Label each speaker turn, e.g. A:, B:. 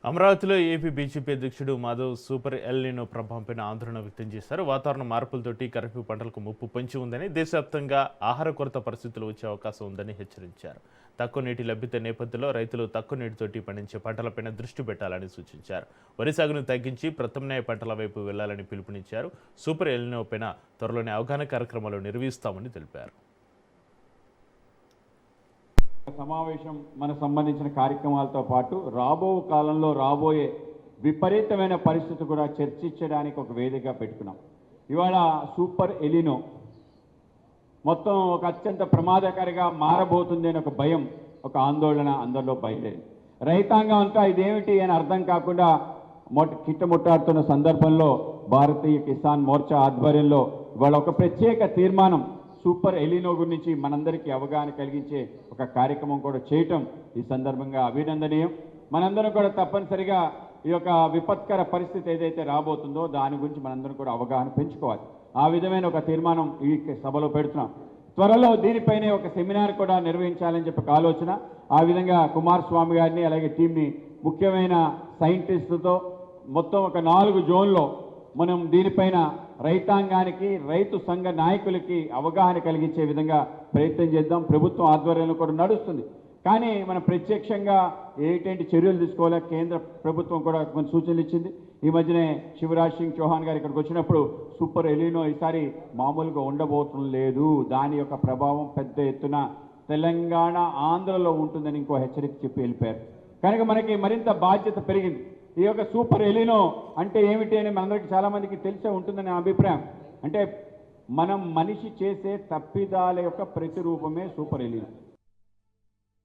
A: అమరావతిలో AP BJP అధ్యక్షుడు Madhav super El Niño ప్రభావంపై ఆందోళన వ్యక్తం చేశారు. వాతావరణ మార్పులతోటి ఖరీఫ్ పంటలకు ముప్పు పొంచి ఉందని, దేశవ్యాప్తంగా ఆహార కొరత పరిస్థితులు వచ్చే అవకాశం ఉందని హెచ్చరించారు. తక్కువ నీటి లభ్యత నేపథ్యంలో రైతులు తక్కువ నీటితోటి పండించే పంటలపైన దృష్టి పెట్టాలని సూచించారు. వరి సాగును తగ్గించి ప్రత్యామ్నాయ పంటల వైపు వెళ్లాలని పిలుపునిచ్చారు. సూపర్ ఎల్నినో పైన త్వరలోనే అవగాహన కార్యక్రమాలు నిర్వహిస్తామని తెలిపారు.
B: సమావేశం మనకు సంబంధించిన కార్యక్రమాలతో పాటు రాబో కాలంలో రాబోయే విపరీతమైన పరిస్థితి కూడా చర్చించడానికి ఒక వేదికగా పెట్టుకున్నాం. ఇవాళ సూపర్ ఎలినో మొత్తం ఒక అత్యంత ప్రమాదకరంగా మారబోతుంది అని ఒక భయం, ఒక ఆందోళన అందరిలో బయలుదేరింది. రైతాంగం అంతా ఇదేమిటి అని అర్థం కాకుండా కిట్టముట్టాడుతున్న సందర్భంలో భారతీయ కిసాన్ మోర్చా ఆధ్వర్యంలో ఇవాళ ఒక ప్రత్యేక తీర్మానం సూపర్ ఎలినో గురించి మనందరికీ అవగాహన కలిగించే ఒక కార్యక్రమం కూడా చేయటం ఈ సందర్భంగా అభినందనీయం. మనందరం కూడా తప్పనిసరిగా ఈ యొక్క విపత్కర పరిస్థితి ఏదైతే రాబోతుందో దాని గురించి మనందరం కూడా అవగాహన పెంచుకోవాలి. ఆ విధమైన ఒక తీర్మానం ఈ సభలో పెడుతున్నాం. త్వరలో దీనిపైనే ఒక సెమినార్ కూడా నిర్వహించాలని చెప్పి ఆలోచన. ఆ విధంగా కుమారస్వామి గారిని అలాగే టీంని ముఖ్యమైన సైంటిస్టులతో మొత్తం ఒక 4 జోన్లో మనం దీనిపైన రైతాంగానికి రైతు సంఘ నాయకులకి అవగాహన కలిగించే విధంగా ప్రయత్నం చేద్దాం. ప్రభుత్వం ఆధ్వర్యంలో కూడా నడుస్తుంది, కానీ మనం ప్రత్యక్షంగా ఏంటి చర్యలు తీసుకోవాలో కేంద్ర ప్రభుత్వం కూడా కొన్ని సూచనలు ఇచ్చింది. ఈ మధ్యనే శివరాజ్ సింగ్ చౌహాన్ గారు ఇక్కడికి వచ్చినప్పుడు సూపర్ ఎలినో ఈసారి మామూలుగా ఉండబోతుం లేదు, దాని యొక్క ప్రభావం పెద్ద ఎత్తున తెలంగాణ ఆంధ్రలో ఉంటుందని ఇంకో హెచ్చరిక చెప్పి వెళ్ళిపోయారు. కనుక మనకి మరింత బాధ్యత పెరిగింది. ఈ యొక్క సూపర్ ఎలినో అంటే ఏమిటి అని మనందరికీ చాలామందికి తెలిసే ఉంటుందని నా అభిప్రాయం. అంటే మనం మనిషి చేసే తప్పిదాల యొక్క ప్రతిరూపమే సూపర్ ఎలినో.